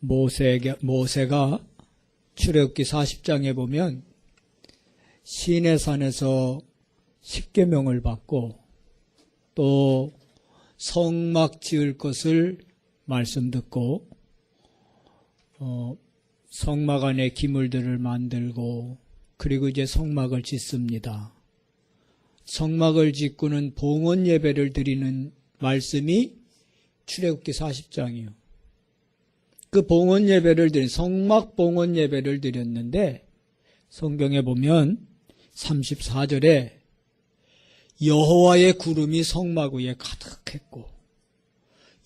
모세가 출애굽기 40장에 보면 시내산에서 십계명을 받고 또 성막 지을 것을 말씀 듣고 성막 안에 기물들을 만들고 그리고 이제 성막을 짓습니다. 성막을 짓고는 봉헌 예배를 드리는 말씀이 출애굽기 40장이요. 그 봉헌 예배를 성막 봉헌 예배를 드렸는데 성경에 보면 34절에 여호와의 구름이 성막 위에 가득했고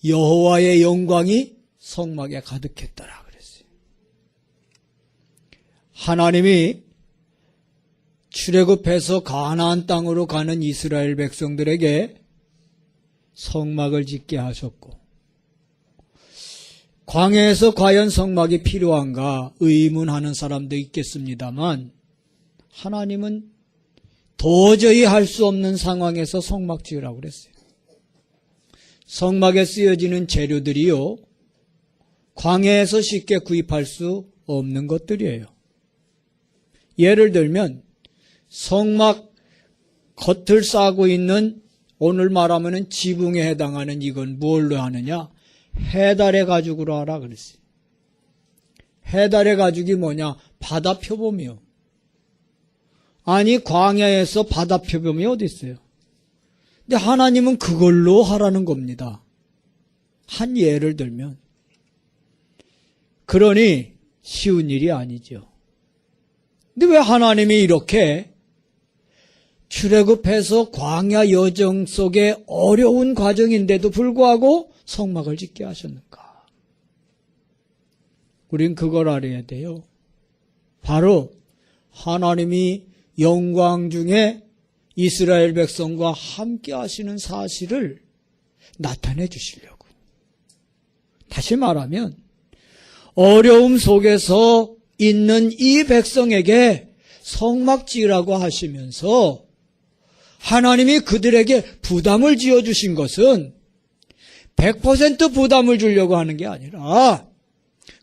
여호와의 영광이 성막에 가득했더라 그랬어요. 하나님이 출애굽해서 가나안 땅으로 가는 이스라엘 백성들에게 성막을 짓게 하셨고 광야에서 과연 성막이 필요한가 의문하는 사람도 있겠습니다만 하나님은 도저히 할 수 없는 상황에서 성막 지으라고 그랬어요. 성막에 쓰여지는 재료들이요, 광야에서 쉽게 구입할 수 없는 것들이에요. 예를 들면 성막 겉을 싸고 있는 오늘 말하면 지붕에 해당하는 이건 무엇로 하느냐? 해달의 가죽으로 하라 그랬어요. 해달의 가죽이 뭐냐? 바다 표범이요. 아니 광야에서 바다 표범이 어디 있어요? 근데 하나님은 그걸로 하라는 겁니다. 한 예를 들면. 그러니 쉬운 일이 아니죠. 근데 왜 하나님이 이렇게 출애굽해서 광야 여정 속에 어려운 과정인데도 불구하고 성막을 짓게 하셨는가? 우린 그걸 알아야 돼요. 바로 하나님이 영광 중에 이스라엘 백성과 함께 하시는 사실을 나타내 주시려고. 다시 말하면 어려움 속에서 있는 이 백성에게 성막 지으라고 하시면서 하나님이 그들에게 부담을 지어주신 것은 100% 부담을 주려고 하는 게 아니라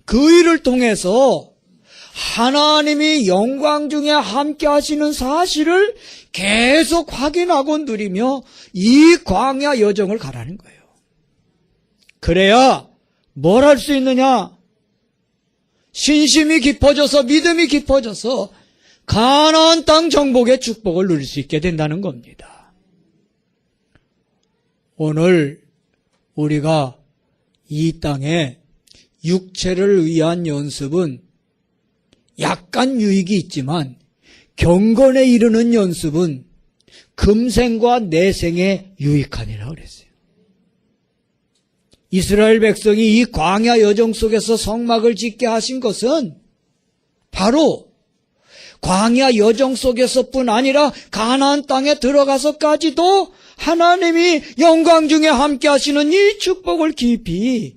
그 일을 통해서 하나님이 영광 중에 함께 하시는 사실을 계속 확인하고 누리며 이 광야 여정을 가라는 거예요. 그래야 뭘 할 수 있느냐? 신심이 깊어져서 믿음이 깊어져서 가나안 땅 정복의 축복을 누릴 수 있게 된다는 겁니다. 오늘 우리가 이 땅에 육체를 위한 연습은 약간 유익이 있지만 경건에 이르는 연습은 금생과 내생에 유익하니라 그랬어요. 이스라엘 백성이 이 광야 여정 속에서 성막을 짓게 하신 것은 바로 광야 여정 속에서뿐 아니라 가나안 땅에 들어가서까지도 하나님이 영광 중에 함께 하시는 이 축복을 깊이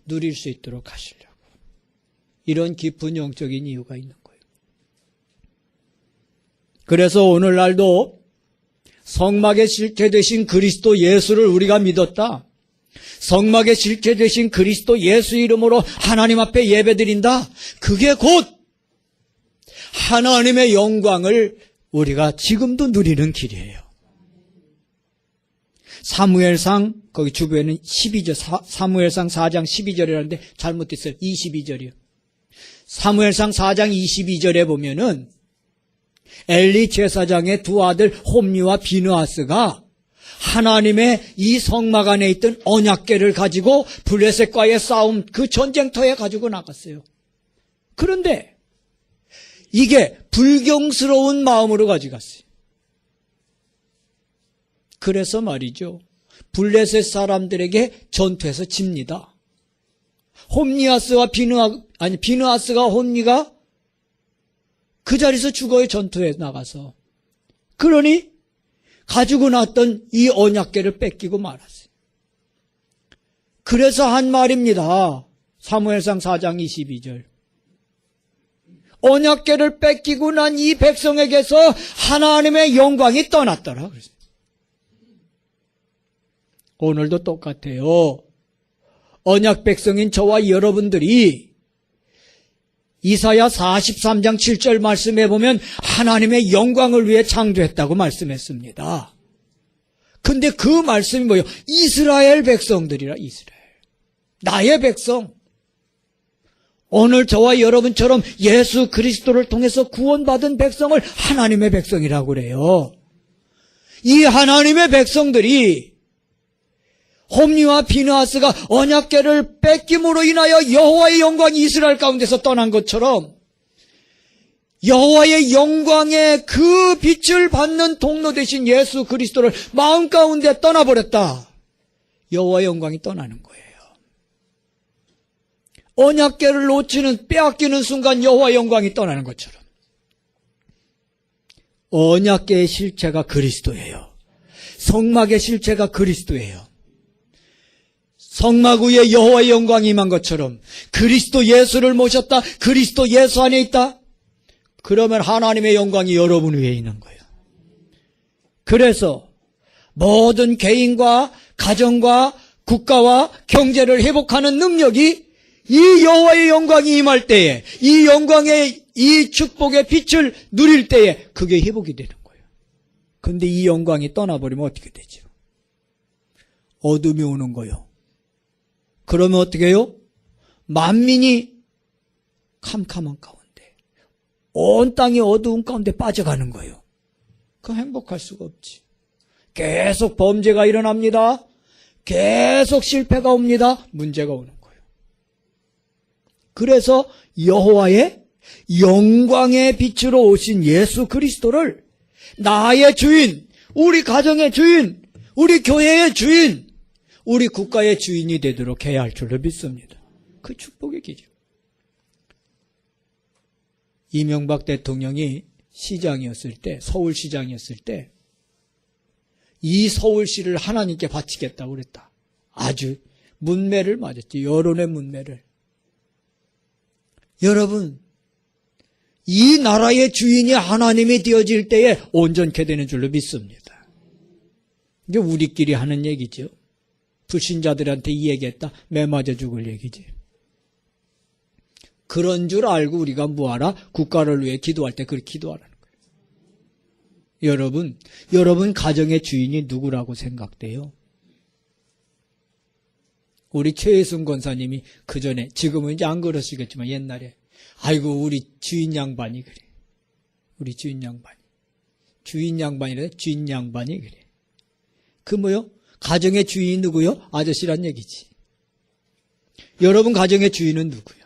누릴 수 있도록 하시려고. 이런 깊은 영적인 이유가 있는 거예요. 그래서 오늘날도 성막의 실체 되신 그리스도 예수를 우리가 믿었다. 성막의 실체 되신 그리스도 예수 이름으로 하나님 앞에 예배드린다. 그게 곧 하나님의 영광을 우리가 지금도 누리는 길이에요. 사무엘상 거기 주변에는 12절 사무엘상 4장 12절이라는데 잘못됐어요. 22절이요. 사무엘상 4장 22절에 보면은 엘리 제사장의 두 아들 홈리와 비느하스가 하나님의 이 성막 안에 있던 언약궤를 가지고 블레셋과의 싸움 그 전쟁터에 가지고 나갔어요. 그런데 이게 불경스러운 마음으로 가져갔어요. 그래서 말이죠. 블레셋 사람들에게 전투에서 집니다. 홈리아스와 비느하스가 홈리가 그 자리에서 죽어요. 전투에 나가서. 그러니 가지고 났던 이 언약궤를 뺏기고 말았어요. 그래서 한 말입니다. 사무엘상 4장 22절. 언약궤를 뺏기고 난 이 백성에게서 하나님의 영광이 떠났더라. 그랬어요. 오늘도 똑같아요. 언약 백성인 저와 여러분들이 이사야 43장 7절 말씀에 보면 하나님의 영광을 위해 창조했다고 말씀했습니다. 근데 그 말씀이 뭐예요? 이스라엘 백성들이라. 이스라엘, 나의 백성. 오늘 저와 여러분처럼 예수 그리스도를 통해서 구원받은 백성을 하나님의 백성이라고 그래요. 이 하나님의 백성들이 홈리와 비느하스가 언약궤를 뺏김으로 인하여 여호와의 영광이 이스라엘 가운데서 떠난 것처럼 여호와의 영광의 그 빛을 받는 통로 되신 예수 그리스도를 마음 가운데 떠나버렸다. 여호와의 영광이 떠나는 거예요. 언약궤를 놓치는, 빼앗기는 순간 여호와의 영광이 떠나는 것처럼 언약궤의 실체가 그리스도예요. 성막의 실체가 그리스도예요. 성막 위에 여호와의 영광이 임한 것처럼 그리스도 예수를 모셨다. 그리스도 예수 안에 있다. 그러면 하나님의 영광이 여러분 위에 있는 거예요. 그래서 모든 개인과 가정과 국가와 경제를 회복하는 능력이 이 여호와의 영광이 임할 때에, 이 영광의 이 축복의 빛을 누릴 때에 그게 회복이 되는 거예요. 그런데 이 영광이 떠나버리면 어떻게 되죠? 어둠이 오는 거예요. 그러면 어떻게 해요? 만민이 캄캄한 가운데, 온 땅이 어두운 가운데 빠져가는 거예요. 그 행복할 수가 없지. 계속 범죄가 일어납니다. 계속 실패가 옵니다. 문제가 오는 거예요. 그래서 여호와의 영광의 빛으로 오신 예수 그리스도를 나의 주인, 우리 가정의 주인, 우리 교회의 주인, 우리 국가의 주인이 되도록 해야 할 줄로 믿습니다. 그 축복의 기준. 이명박 대통령이 시장이었을 때, 서울시장이었을 때 이 서울시를 하나님께 바치겠다고 그랬다. 아주 문매를 맞았지. 여론의 문매를. 여러분, 이 나라의 주인이 하나님이 되어질 때에 온전케 되는 줄로 믿습니다. 이게 우리끼리 하는 얘기죠. 불신자들한테 이 얘기했다. 매 맞아 죽을 얘기지. 그런 줄 알고 우리가 뭐하라? 국가를 위해 기도할 때 그렇게 기도하라는 거예요. 여러분 가정의 주인이 누구라고 생각돼요? 우리 최혜순 권사님이 그전에, 지금은 이제 안 그러시겠지만 옛날에, 아이고 우리 주인 양반이 그래. 우리 주인 양반이. 주인 양반이래. 주인 양반이 그래. 그 뭐요? 가정의 주인이 누구요? 아저씨란 얘기지. 여러분 가정의 주인은 누구요?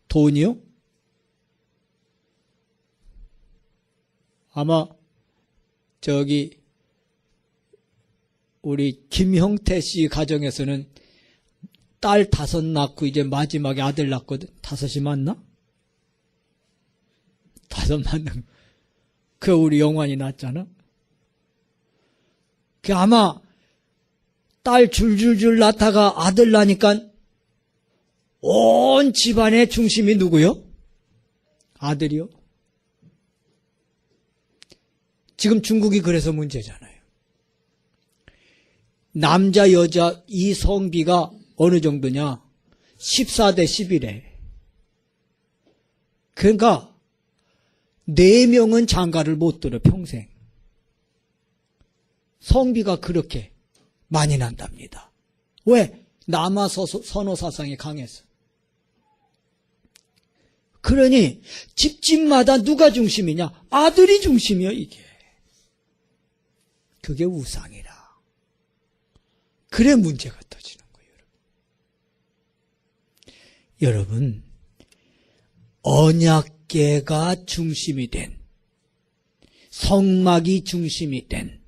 돈이요? 아마 우리 김형태 씨 가정에서는 딸 5 낳고 이제 마지막에 아들 낳거든. 5이 맞나? 5 맞는. 그 우리 영환이 낳았잖아. 그 아마 딸 줄줄줄 낳다가 아들 낳으니까 온 집안의 중심이 누구요? 아들이요. 지금 중국이 그래서 문제잖아요. 남자 여자 이 성비가 어느 정도냐? 14대 11에. 그러니까 4명은 장가를 못 들어 평생. 성비가 그렇게 많이 난답니다. 왜? 남아 선호 사상이 강해서. 그러니 집집마다 누가 중심이냐? 아들이 중심이요, 이게. 그게 우상이라. 그래 문제가 터지는 거예요. 여러분, 언약궤가 중심이 된, 성막이 중심이 된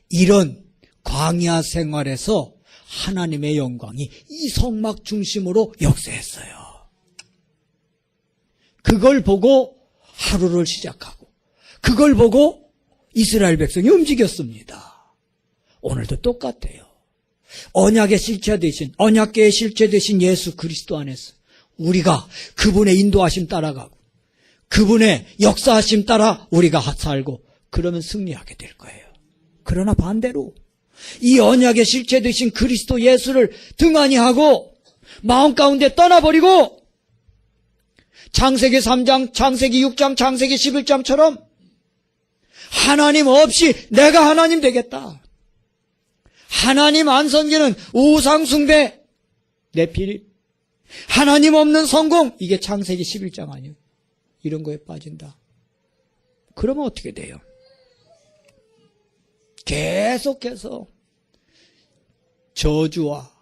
이런 광야 생활에서 하나님의 영광이 이 성막 중심으로 역사했어요. 그걸 보고 하루를 시작하고, 그걸 보고 이스라엘 백성이 움직였습니다. 오늘도 똑같아요. 언약의 실체 되신, 언약궤의 실체 되신 예수 그리스도 안에서 우리가 그분의 인도하심 따라가고 그분의 역사하심 따라 우리가 살고, 그러면 승리하게 될 거예요. 그러나 반대로 이 언약의 실체 되신 그리스도 예수를 등한히 하고 마음 가운데 떠나버리고 창세기 3장, 창세기 6장, 창세기 11장처럼 하나님 없이 내가 하나님 되겠다. 하나님 안 섬기는 우상숭배, 네피림, 하나님 없는 성공, 이게 창세기 11장 아니에요. 이런 거에 빠진다. 그러면 어떻게 돼요? 계속해서 저주와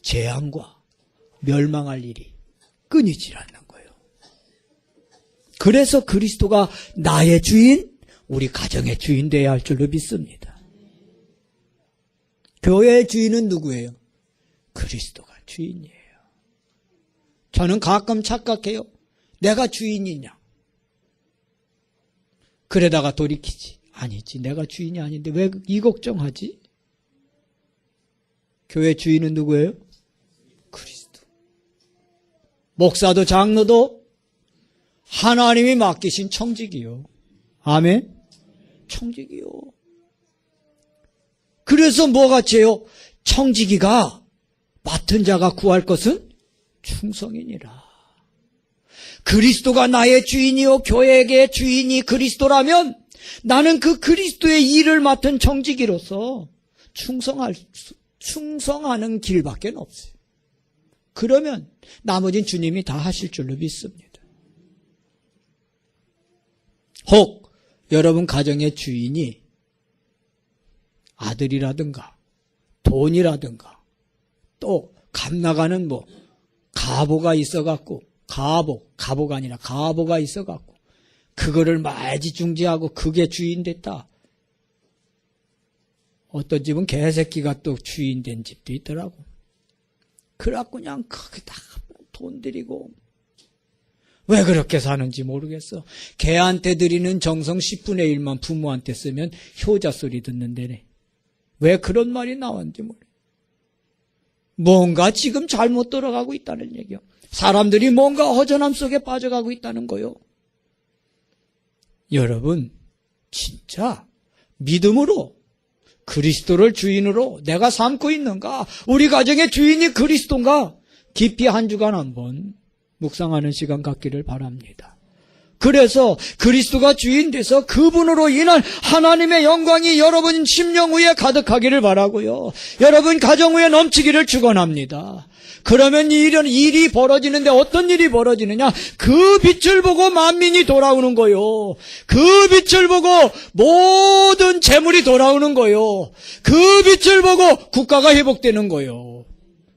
재앙과 멸망할 일이 끊이질 않는 거예요. 그래서 그리스도가 나의 주인, 우리 가정의 주인 되어야 할 줄로 믿습니다. 교회의 주인은 누구예요? 그리스도가 주인이에요. 저는 가끔 착각해요. 내가 주인이냐? 그러다가 돌이키지. 아니지, 내가 주인이 아닌데 왜 이 걱정하지? 교회 주인은 누구예요? 그리스도. 목사도 장로도 하나님이 맡기신 청직이요. 아멘? 청직이요. 그래서 뭐같이요? 청지기가 맡은 자가 구할 것은 충성이니라. 그리스도가 나의 주인이요 교회의 주인이 그리스도라면 나는 그 그리스도의 일을 맡은 청지기로서 충성하는 길밖에 없어요. 그러면 나머지는 주님이 다 하실 줄로 믿습니다. 혹 여러분 가정의 주인이 아들이라든가 돈이라든가 또 값나가는 가보가 있어갖고 가보가 아니라 가보가 있어갖고 그거를 말지중지하고 그게 주인 됐다. 어떤 집은 개새끼가 또 주인 된 집도 있더라고. 그래갖고 그냥 크게 다 돈 들이고 왜 그렇게 사는지 모르겠어. 개한테 드리는 정성 10분의 1만 부모한테 쓰면 효자 소리 듣는데네. 왜 그런 말이 나왔는지 모르겠어. 뭔가 지금 잘못 돌아가고 있다는 얘기요. 사람들이 뭔가 허전함 속에 빠져가고 있다는 거요. 여러분 진짜 믿음으로 그리스도를 주인으로 내가 삼고 있는가? 우리 가정의 주인이 그리스도인가? 깊이 한 주간 한번 묵상하는 시간 갖기를 바랍니다. 그래서 그리스도가 주인 돼서 그분으로 인한 하나님의 영광이 여러분 심령 위에 가득하기를 바라고요. 여러분 가정 위에 넘치기를 축원합니다. 그러면 이런 일이 벌어지는데 어떤 일이 벌어지느냐? 그 빛을 보고 만민이 돌아오는 거요. 그 빛을 보고 모든 재물이 돌아오는 거요. 그 빛을 보고 국가가 회복되는 거요.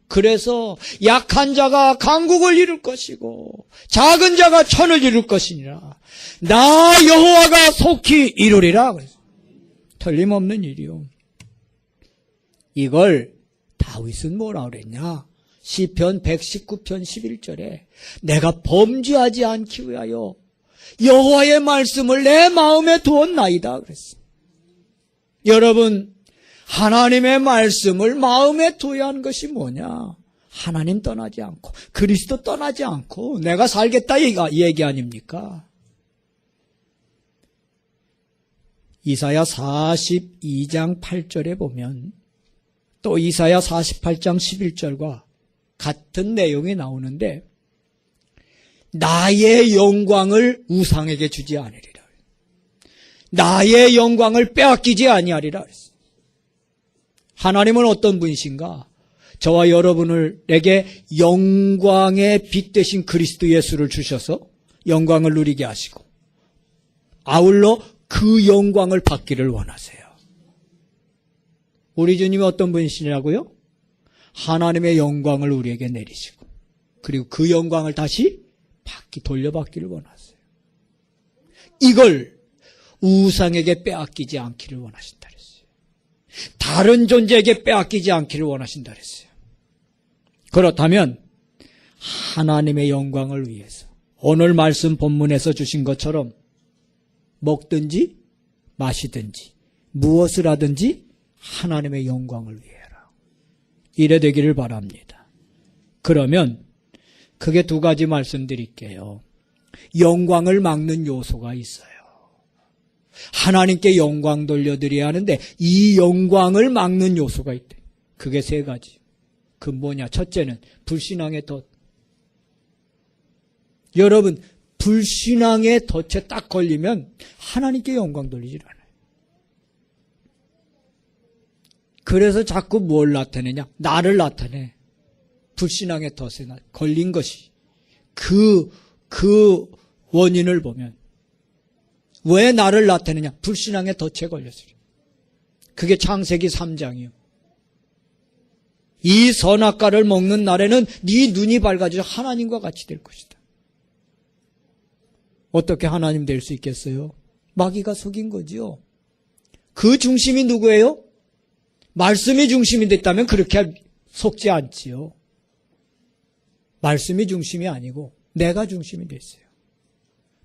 그래서 약한 자가 강국을 이룰 것이고 작은 자가 천을 이룰 것이니라. 나 여호와가 속히 이루리라. 틀림없는 일이요. 이걸 다윗은 뭐라 그랬냐? 시편 119편 11절에 내가 범죄하지 않기 위하여 여호와의 말씀을 내 마음에 두었나이다 그랬어. 여러분 하나님의 말씀을 마음에 둬야 하는 것이 뭐냐? 하나님 떠나지 않고 그리스도 떠나지 않고 내가 살겠다 얘기 아닙니까? 이사야 42장 8절에 보면 또 이사야 48장 11절과 같은 내용이 나오는데 나의 영광을 우상에게 주지 아니리라. 나의 영광을 빼앗기지 아니하리라. 하나님은 어떤 분이신가? 저와 여러분에게 영광의 빛 대신 그리스도 예수를 주셔서 영광을 누리게 하시고 아울러 그 영광을 받기를 원하세요. 우리 주님이 어떤 분이시냐고요? 하나님의 영광을 우리에게 내리시고 그리고 그 영광을 다시 돌려받기를 원하세요. 이걸 우상에게 빼앗기지 않기를 원하신다 그랬어요. 다른 존재에게 빼앗기지 않기를 원하신다 그랬어요. 그렇다면 하나님의 영광을 위해서 오늘 말씀 본문에서 주신 것처럼 먹든지 마시든지 무엇을 하든지 하나님의 영광을 위해라. 이래 되기를 바랍니다. 그러면 크게 두 가지 말씀드릴게요. 영광을 막는 요소가 있어요. 하나님께 영광 돌려드려야 하는데 이 영광을 막는 요소가 있대. 그게 세 가지. 그 뭐냐? 첫째는 불신앙의 덫. 여러분, 불신앙의 덫에 딱 걸리면 하나님께 영광 돌리질 않아요. 그래서 자꾸 뭘 나타내냐? 나를 나타내. 불신앙의 덫에 걸린 것이. 그 원인을 보면. 왜 나를 나타내냐? 불신앙의 덫에 걸렸어요. 그게 창세기 3장이요. 이 선악과를 먹는 날에는 네 눈이 밝아져 하나님과 같이 될 것이다. 어떻게 하나님 될 수 있겠어요? 마귀가 속인 거지요. 그 중심이 누구예요? 말씀이 중심이 됐다면 그렇게 속지 않지요. 말씀이 중심이 아니고 내가 중심이 됐어요.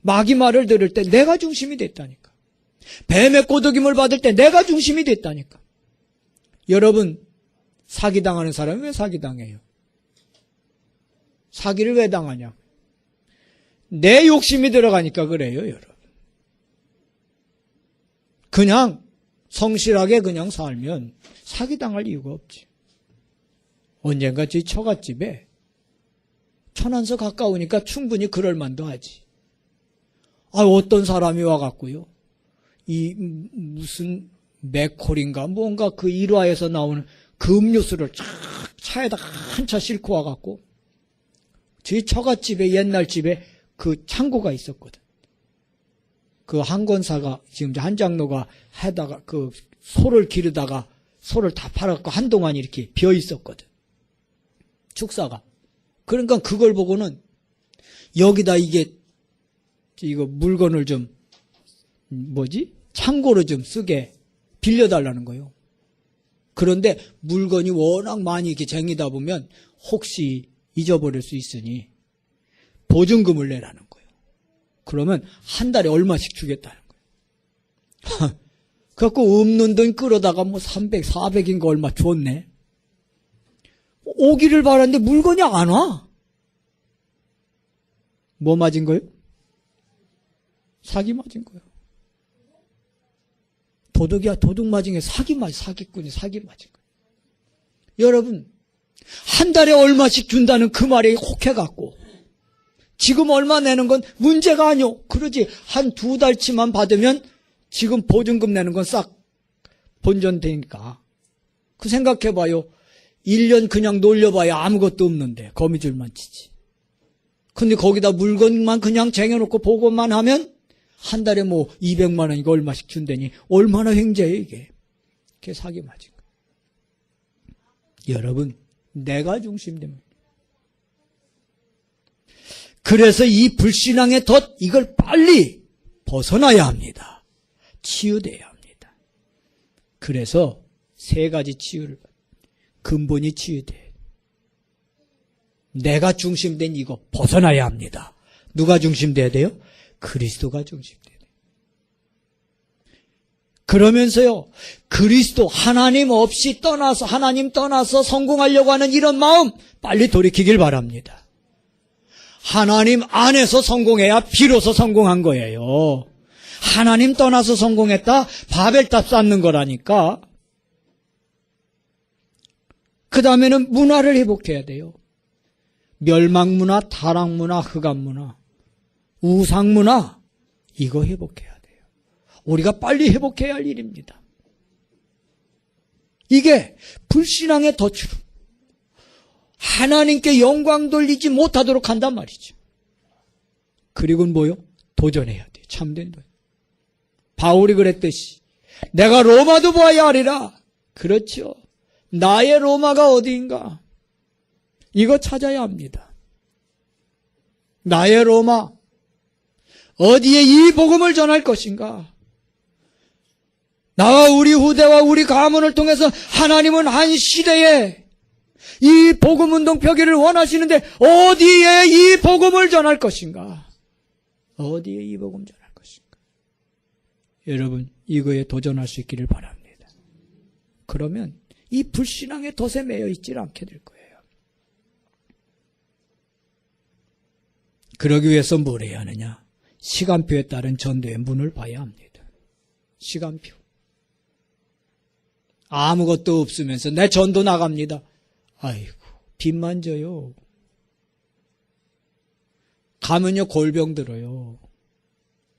마귀 말을 들을 때 내가 중심이 됐다니까. 뱀의 꼬드김을 받을 때 내가 중심이 됐다니까. 여러분, 사기당하는 사람이 왜 사기당해요? 사기를 왜 당하냐? 내 욕심이 들어가니까 그래요, 여러분. 그냥 성실하게 그냥 살면 사기당할 이유가 없지. 언젠가 제 처갓집에 천안서 가까우니까 충분히 그럴 만도 하지. 어떤 사람이 와갖고요. 이 무슨 맥콜인가 뭔가 그 일화에서 나오는 그 음료수를 쫙 차에다 한 차 싣고 와갖고 제 처갓집에 옛날 집에 그 창고가 있었거든. 그 한권사가 지금 한장로가 하다가 그 소를 기르다가 소를 다 팔아갖고 한동안 이렇게 비어 있었거든. 축사가. 그러니까 그걸 보고는 여기다 이거 물건을 좀 창고로 좀 쓰게 빌려달라는 거예요. 그런데 물건이 워낙 많이 이렇게 쟁이다 보면 혹시 잊어버릴 수 있으니 보증금을 내라는 거예요. 그러면 한 달에 얼마씩 주겠다는 거예요. 그래갖고 없는 돈 끌어다가 300, 400인가 얼마 줬네. 오기를 바랐는데 물건이 안 와. 뭐 맞은 거예요? 사기 맞은 거예요. 도둑이야. 도둑 맞은 게 사기꾼이 사기 맞은 거예요. 여러분, 한 달에 얼마씩 준다는 그 말에 혹해갖고 지금 얼마 내는 건 문제가 아니오. 그러지. 한 2달치만 받으면 지금 보증금 내는 건 싹 본전되니까. 그 생각해봐요. 1년 그냥 놀려봐야 아무것도 없는데 거미줄만 치지. 근데 거기다 물건만 그냥 쟁여놓고 보고만 하면 한 달에 200만 원 이거 얼마씩 준다니 얼마나 횡재예요 이게. 그게 사기 맞은 거예요. 여러분, 내가 중심됩니다. 그래서 이 불신앙의 덫 이걸 빨리 벗어나야 합니다. 치유돼야 합니다. 그래서 3가지 치유를 근본이 치유돼. 내가 중심된 이거 벗어나야 합니다. 누가 중심돼야 돼요? 그리스도가 중심돼야 돼요. 그러면서요, 그리스도 하나님 없이 떠나서 하나님 떠나서 성공하려고 하는 이런 마음 빨리 돌이키길 바랍니다. 하나님 안에서 성공해야 비로소 성공한 거예요. 하나님 떠나서 성공했다? 바벨탑 쌓는 거라니까. 그 다음에는 문화를 회복해야 돼요. 멸망문화, 타락문화, 흑암문화, 우상문화 이거 회복해야 돼요. 우리가 빨리 회복해야 할 일입니다. 이게 불신앙의 덫으로 하나님께 영광 돌리지 못하도록 한단 말이죠. 그리고는 뭐요? 도전해야 돼요. 참된 도전. 바울이 그랬듯이 내가 로마도 보아야 하리라. 그렇죠. 나의 로마가 어디인가? 이거 찾아야 합니다. 나의 로마 어디에 이 복음을 전할 것인가? 나와 우리 후대와 우리 가문을 통해서 하나님은 한 시대에 이 복음운동 펴기를 원하시는데 어디에 이 복음을 전할 것인가? 어디에 이 복음 전할 것인가? 여러분, 이거에 도전할 수 있기를 바랍니다. 그러면 이 불신앙의 덫에 매여 있지 않게 될 거예요. 그러기 위해서 뭘 해야 하느냐? 시간표에 따른 전도의 문을 봐야 합니다. 시간표. 아무것도 없으면서 내 전도 나갑니다. 아이고, 빚만 져요. 가면요 골병 들어요.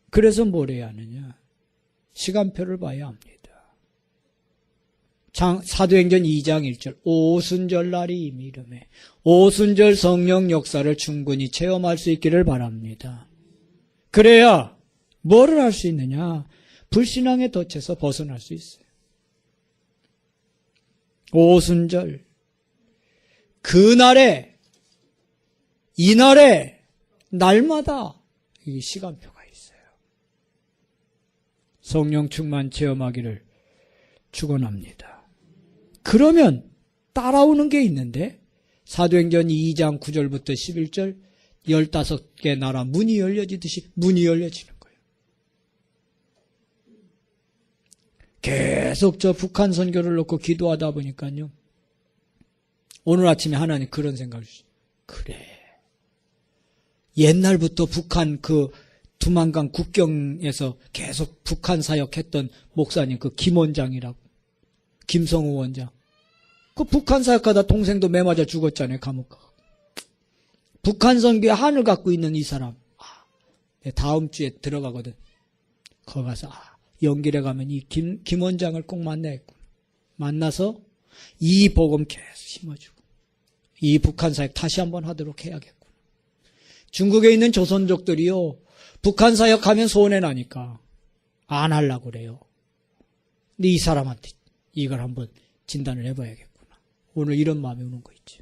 그래서 뭘 해야 하느냐? 시간표를 봐야 합니다. 사도행전 2장 1절 오순절 날이 이르매 오순절 성령 역사를 충분히 체험할 수 있기를 바랍니다. 그래야 뭐를 할 수 있느냐? 불신앙의 덫에서 벗어날 수 있어요. 오순절 그날에 이날에 날마다 이 시간표가 있어요. 성령 충만 체험하기를 축원합니다. 그러면 따라오는 게 있는데 사도행전 2장 9절부터 11절 15개 나라 문이 열려지듯이 문이 열려지는 거예요. 계속 저 북한 선교를 놓고 기도하다 보니까요. 오늘 아침에 하나님 그런 생각을 주시죠. 그래. 옛날부터 북한 그 두만강 국경에서 계속 북한 사역했던 목사님 그 김원장이라고 김성우 원장 그 북한 사역하다 동생도 매 맞아 죽었잖아요. 감옥 가. 북한 선교에 한을 갖고 있는 이 사람 다음 주에 들어가거든. 거기 가서 연길에 가면 이 김 원장을 꼭 만나야겠구나. 만나서 이 복음 계속 심어주고 이 북한 사역 다시 한번 하도록 해야겠구나. 중국에 있는 조선족들이요 북한 사역하면 손해나니까 안 하려고 그래요. 근데 이 사람한테 이걸 한번 진단을 해봐야겠구나. 오늘 이런 마음이 오는 거 있죠.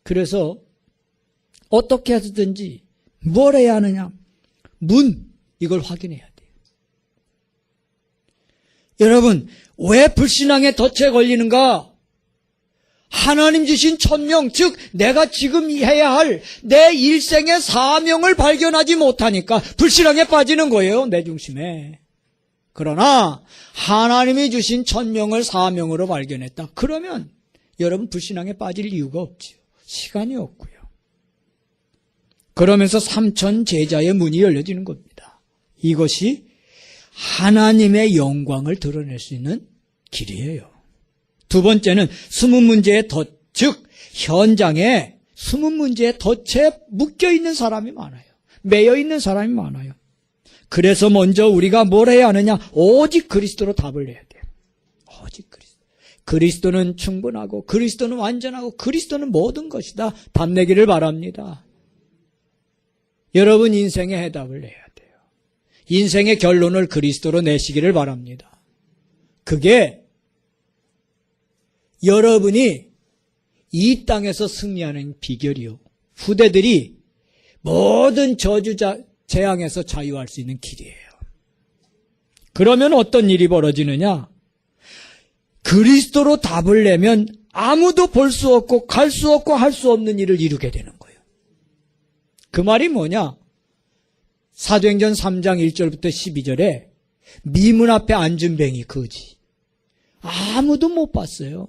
그래서 어떻게 하든지 뭘 해야 하느냐? 이걸 확인해야 돼요. 여러분 왜 불신앙의 덫에 걸리는가? 하나님 주신 천명, 즉 내가 지금 해야 할 내 일생의 사명을 발견하지 못하니까 불신앙에 빠지는 거예요. 내 중심에. 그러나 하나님이 주신 천명을 사명으로 발견했다. 그러면 여러분 불신앙에 빠질 이유가 없지요. 시간이 없고요. 그러면서 삼천 제자의 문이 열려지는 겁니다. 이것이 하나님의 영광을 드러낼 수 있는 길이에요. 두 번째는 숨은 문제의 덫, 즉 현장에 숨은 문제의 덫에 묶여있는 사람이 많아요. 매여있는 사람이 많아요. 그래서 먼저 우리가 뭘 해야 하느냐? 오직 그리스도로 답을 내야 돼요. 오직 그리스도. 그리스도는 충분하고 그리스도는 완전하고 그리스도는 모든 것이다. 답 내기를 바랍니다. 여러분 인생의 해답을 내야 돼요. 인생의 결론을 그리스도로 내시기를 바랍니다. 그게 여러분이 이 땅에서 승리하는 비결이요. 후대들이 모든 재앙에서 자유할 수 있는 길이에요. 그러면 어떤 일이 벌어지느냐? 그리스도로 답을 내면 아무도 볼 수 없고 갈 수 없고 할 수 없는 일을 이루게 되는 거예요. 그 말이 뭐냐? 사도행전 3장 1절부터 12절에 미문 앞에 앉은 뱅이 거지. 아무도 못 봤어요.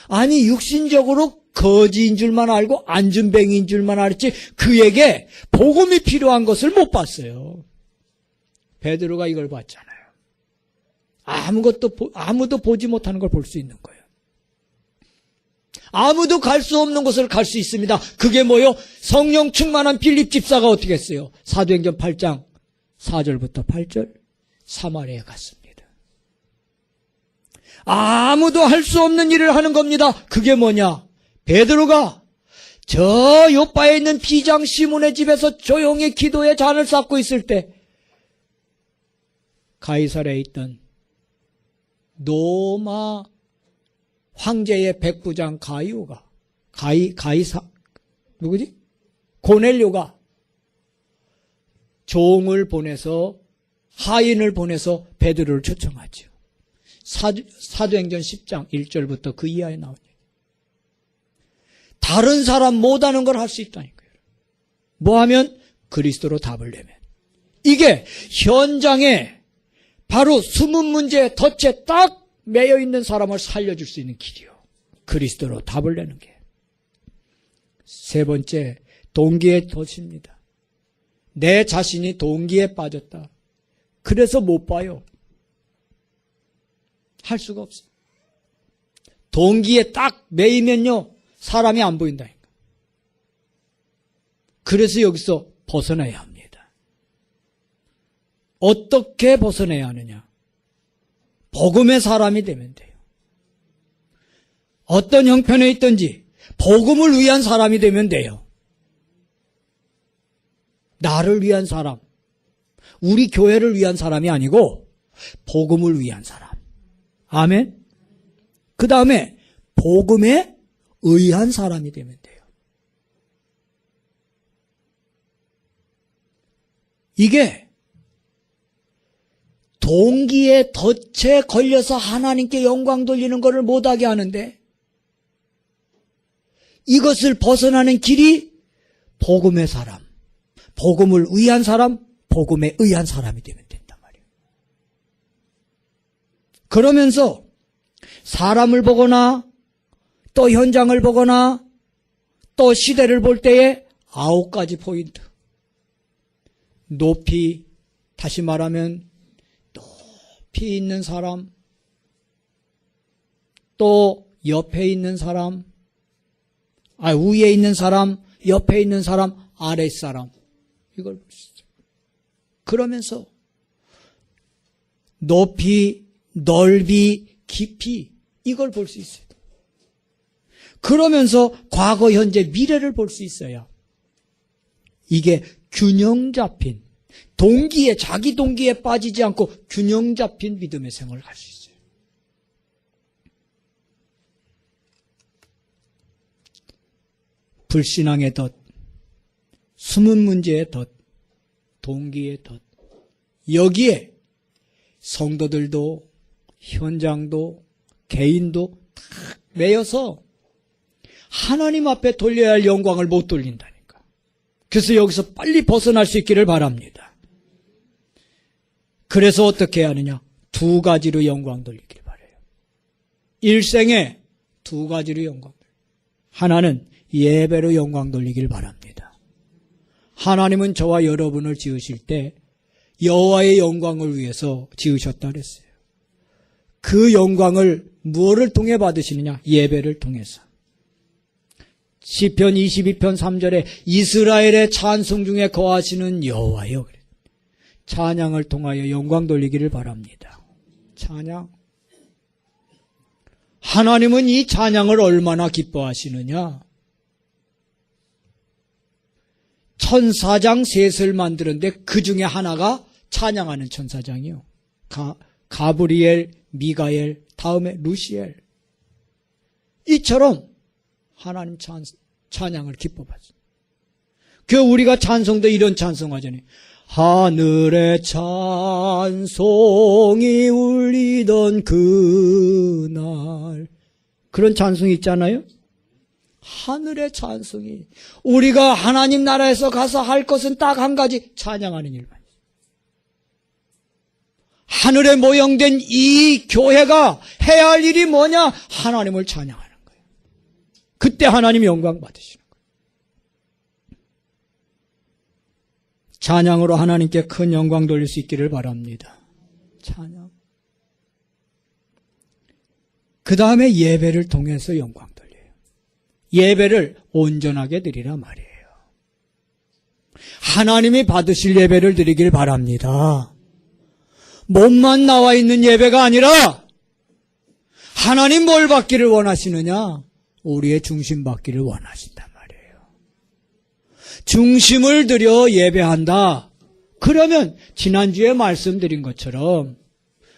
아니 육신적으로 거지인 줄만 알고 앉은 뱅이인 줄만 알았지 그에게 복음이 필요한 것을 못 봤어요. 베드로가 이걸 봤잖아요. 아무도 보지 못하는 걸 볼 수 있는 거예요. 아무도 갈 수 없는 곳을 갈 수 있습니다. 그게 뭐요? 성령 충만한 빌립 집사가 어떻게 했어요? 사도행전 8장 4절부터 8절 사마리아에 갔습니다. 아무도 할 수 없는 일을 하는 겁니다. 그게 뭐냐? 베드로가 저 요바에 있는 비장 시몬의 집에서 조용히 기도의 잔을 쌓고 있을 때 가이사랴에 있던 로마 황제의 백부장 누구지? 고넬료가 종을 보내서 하인을 보내서 베드로를 초청하죠. 사도행전 10장 1절부터 그 이하에 나오죠. 다른 사람 못하는 걸 할 수 있다니까요. 뭐 하면? 그리스도로 답을 내면. 이게 현장에 바로 숨은 문제의 덫에 딱 매여 있는 사람을 살려줄 수 있는 길이요. 그리스도로 답을 내는 게. 세 번째, 동기의 덫입니다. 내 자신이 동기에 빠졌다. 그래서 못 봐요. 할 수가 없어요. 동기에 딱 매이면요, 사람이 안 보인다니까. 그래서 여기서 벗어나야 합니다. 어떻게 벗어나야 하느냐? 복음의 사람이 되면 돼요. 어떤 형편에 있든지 복음을 위한 사람이 되면 돼요. 나를 위한 사람, 우리 교회를 위한 사람이 아니고 복음을 위한 사람. 아멘. 그 다음에 복음에 의한 사람이 되면 돼요. 이게 동기에 덫에 걸려서 하나님께 영광 돌리는 것을 못하게 하는데, 이것을 벗어나는 길이 복음의 사람, 복음을 위한 사람, 복음에 의한 사람이 되면 된단 말이에요. 그러면서 사람을 보거나 또 현장을 보거나 또 시대를 볼 때에 9가지 포인트. 높이, 다시 말하면 높이 있는 사람, 또 옆에 있는 사람, 위에 있는 사람, 옆에 있는 사람, 아래 사람. 이걸 볼 수 있어요. 그러면서 높이, 넓이, 깊이 이걸 볼 수 있어요. 그러면서 과거, 현재, 미래를 볼 수 있어요. 이게 균형 잡힌, 동기에, 자기 동기에 빠지지 않고 균형 잡힌 믿음의 생활을 할 수 있어요. 불신앙의 덫, 숨은 문제의 덫, 동기의 덫. 여기에 성도들도, 현장도, 개인도 탁 매여서 하나님 앞에 돌려야 할 영광을 못 돌린다니까. 그래서 여기서 빨리 벗어날 수 있기를 바랍니다. 그래서 어떻게 해야 하느냐? 2가지로 영광 돌리기를 바라요. 일생에 2가지로 영광 돌리기. 하나는 예배로 영광 돌리기를 바랍니다. 하나님은 저와 여러분을 지으실 때 여호와의 영광을 위해서 지으셨다 그랬어요. 그 영광을 무엇을 통해 받으시느냐? 예배를 통해서. 시편 22편 3절에 이스라엘의 찬송 중에 거하시는 여호와여, 찬양을 통하여 영광 돌리기를 바랍니다. 찬양. 하나님은 이 찬양을 얼마나 기뻐하시느냐? 천사장 셋을 만드는데 그 중에 하나가 찬양하는 천사장이요. 가브리엘, 미가엘, 다음에 루시엘. 이처럼 하나님 찬양을 기뻐하죠. 그 우리가 찬송도 이런 찬송하잖아요. 하늘의 찬송이 울리던 그날. 그런 찬송이 있잖아요. 하늘의 찬송이. 우리가 하나님 나라에서 가서 할 것은 딱 한 가지, 찬양하는 일만. 하늘에 모형된 이 교회가 해야 할 일이 뭐냐? 하나님을 찬양하는 거예요. 그때 하나님이 영광 받으시는 거예요. 찬양으로 하나님께 큰 영광 돌릴 수 있기를 바랍니다. 찬양. 그 다음에 예배를 통해서 영광 돌려요. 예배를 온전하게 드리라 말이에요. 하나님이 받으실 예배를 드리길 바랍니다. 몸만 나와 있는 예배가 아니라 하나님 뭘 받기를 원하시느냐? 우리의 중심 받기를 원하신단 말이에요. 중심을 들여 예배한다. 그러면 지난주에 말씀드린 것처럼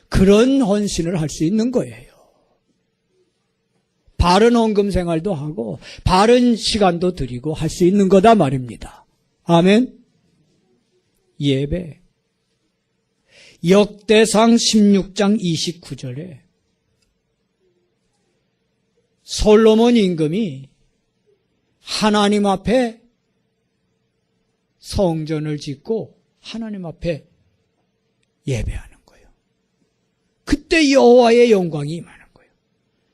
그런 헌신을 할 수 있는 거예요. 바른 헌금 생활도 하고 바른 시간도 드리고 할 수 있는 거다 말입니다. 아멘. 예배. 역대상 16장 29절에 솔로몬 임금이 하나님 앞에 성전을 짓고 하나님 앞에 예배하는 거예요. 그때 여호와의 영광이 임하는 거예요.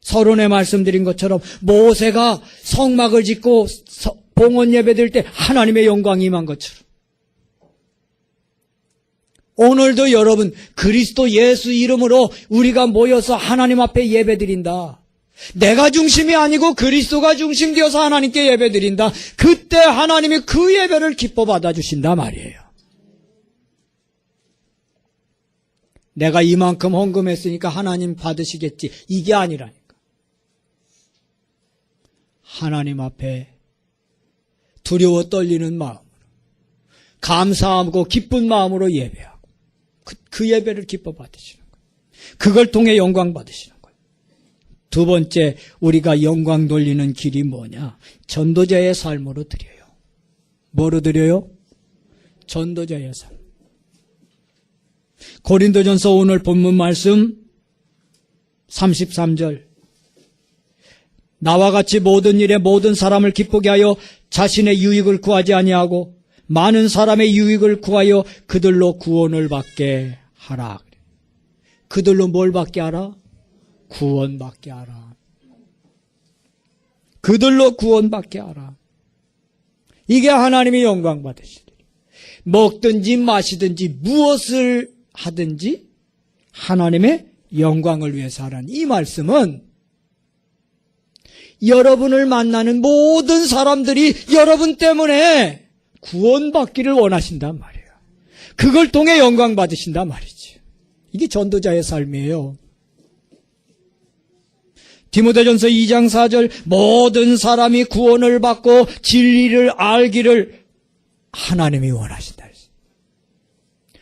서론에 말씀드린 것처럼 모세가 성막을 짓고 봉헌 예배 드릴 때 하나님의 영광이 임한 것처럼 오늘도 여러분 그리스도 예수 이름으로 우리가 모여서 하나님 앞에 예배 드린다. 내가 중심이 아니고 그리스도가 중심되어서 하나님께 예배드린다. 그때 하나님이 그 예배를 기뻐 받아주신다 말이에요. 내가 이만큼 헌금했으니까 하나님 받으시겠지. 이게 아니라니까. 하나님 앞에 두려워 떨리는 마음으로, 감사하고 기쁜 마음으로 예배하고 그 예배를 기뻐 받으시는 거예요. 그걸 통해 영광 받으시는 거예요. 두 번째, 우리가 영광 돌리는 길이 뭐냐? 전도자의 삶으로 드려요. 뭐로 드려요? 전도자의 삶. 고린도전서 오늘 본문 말씀 33절. 나와 같이 모든 일에 모든 사람을 기쁘게 하여 자신의 유익을 구하지 아니하고 많은 사람의 유익을 구하여 그들로 구원을 받게 하라. 그들로 뭘 받게 하라? 구원 받게 하라. 그들로 구원 받게 하라. 이게 하나님이 영광 받으시리. 먹든지 마시든지 무엇을 하든지 하나님의 영광을 위해서 하라는 이 말씀은 여러분을 만나는 모든 사람들이 여러분 때문에 구원받기를 원하신단 말이에요. 그걸 통해 영광 받으신단 말이지. 이게 전도자의 삶이에요. 디모데전서 2장 4절 모든 사람이 구원을 받고 진리를 알기를 하나님이 원하신다.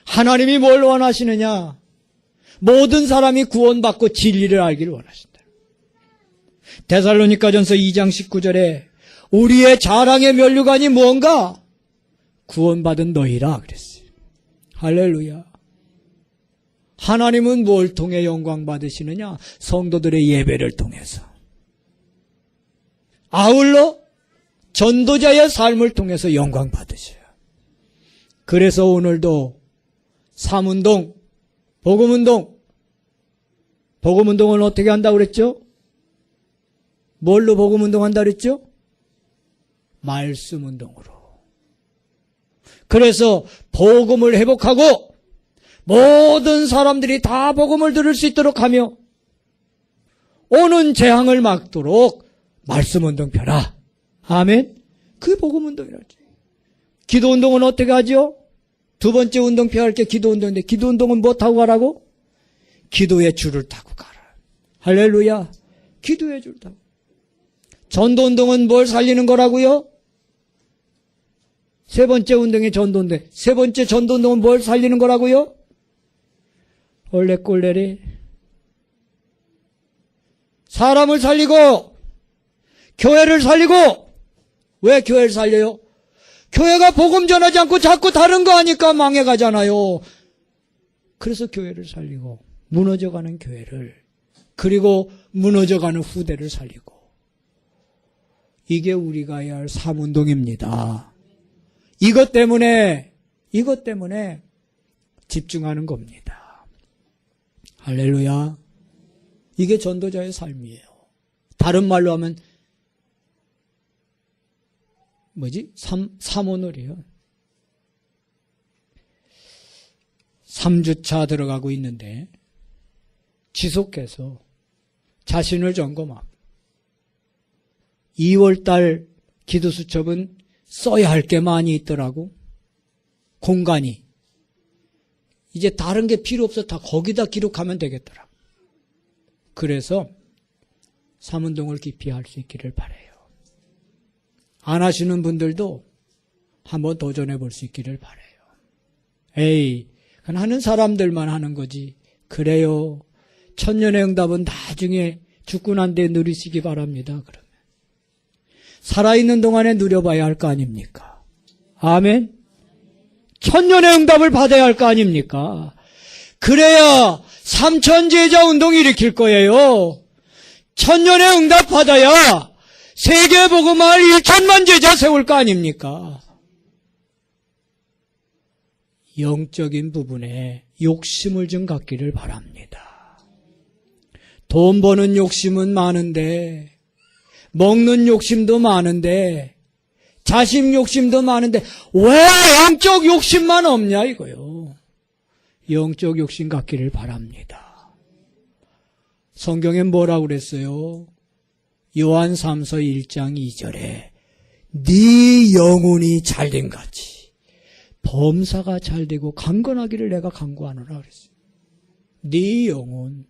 하나님이 뭘 원하시느냐? 모든 사람이 구원받고 진리를 알기를 원하신다. 데살로니가전서 2장 19절에 우리의 자랑의 면류관이 무언가? 구원받은 너희라 그랬어요. 할렐루야. 하나님은 뭘 통해 영광 받으시느냐? 성도들의 예배를 통해서. 아울러 전도자의 삶을 통해서 영광 받으셔요. 그래서 오늘도 삶운동, 복음운동은 어떻게 한다고 그랬죠? 뭘로 복음운동 한다고 그랬죠? 말씀운동으로. 그래서 복음을 회복하고 모든 사람들이 다 복음을 들을 수 있도록 하며 오는 재앙을 막도록 말씀운동 펴라. 아멘. 그 복음운동이라지. 기도운동은 어떻게 하죠? 두 번째 운동표 할 게 기도운동인데 기도운동은 뭐 타고 가라고? 기도의 줄을 타고 가라. 할렐루야. 기도의 줄 타고. 전도운동은 뭘 살리는 거라고요? 세 번째 운동이 전도운동. 세 번째 전도운동은 뭘 살리는 거라고요? 올레꼴레리. 사람을 살리고 교회를 살리고. 왜 교회를 살려요? 교회가 복음 전하지 않고 자꾸 다른 거 하니까 망해가잖아요. 그래서 교회를 살리고 무너져가는 교회를, 그리고 무너져가는 후대를 살리고. 이게 우리가 해야 할 삶운동입니다. 이것 때문에 집중하는 겁니다. 할렐루야. 이게 전도자의 삶이에요. 다른 말로 하면 삼오늘이에요. 3주차 들어가고 있는데 지속해서 자신을 점검하고 2월달 기도수첩은 써야 할 게 많이 있더라고. 공간이. 이제 다른 게 필요 없어. 다 거기다 기록하면 되겠더라. 그래서 삶운동을 깊이 할 수 있기를 바라요. 안 하시는 분들도 한번 도전해 볼 수 있기를 바라요. 에이, 그건 하는 사람들만 하는 거지. 그래요. 천년의 응답은 나중에 죽고 난 뒤에 누리시기 바랍니다. 그러면 살아있는 동안에 누려봐야 할 거 아닙니까? 아멘. 천년의 응답을 받아야 할 거 아닙니까? 그래야 삼천제자 운동이 일으킬 거예요. 천년의 응답 받아야 세계복음할 1천만 제자 세울 거 아닙니까? 영적인 부분에 욕심을 좀 갖기를 바랍니다. 돈 버는 욕심은 많은데, 먹는 욕심도 많은데, 자식 욕심도 많은데 왜 영적 욕심만 없냐 이거요. 영적 욕심 갖기를 바랍니다. 성경에 뭐라고 그랬어요? 요한 3서 1장 2절에 네 영혼이 잘된 같이 범사가 잘되고 강건하기를 내가 간구하노라 그랬어요. 네 영혼,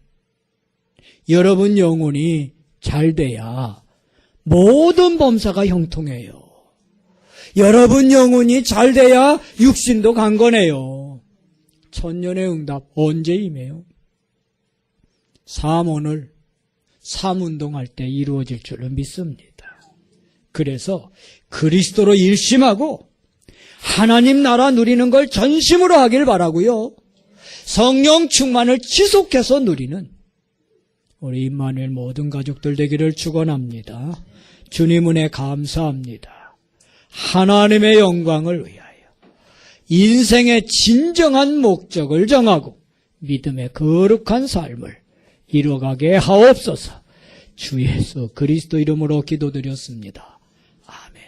여러분 영혼이 잘돼야 모든 범사가 형통해요. 여러분 영혼이 잘돼야 육신도 강건해요. 천년의 응답 언제 임해요? 오늘 삶운동할 때 이루어질 줄로 믿습니다. 그래서 그리스도로 일심하고 하나님 나라 누리는 걸 전심으로 하길 바라고요. 성령 충만을 지속해서 누리는 우리 임마누엘 모든 가족들 되기를 축원합니다. 주님 은혜 감사합니다. 하나님의 영광을 위하여 인생의 진정한 목적을 정하고 믿음의 거룩한 삶을 이루어가게 하옵소서. 주 예수 그리스도 이름으로 기도드렸습니다. 아멘.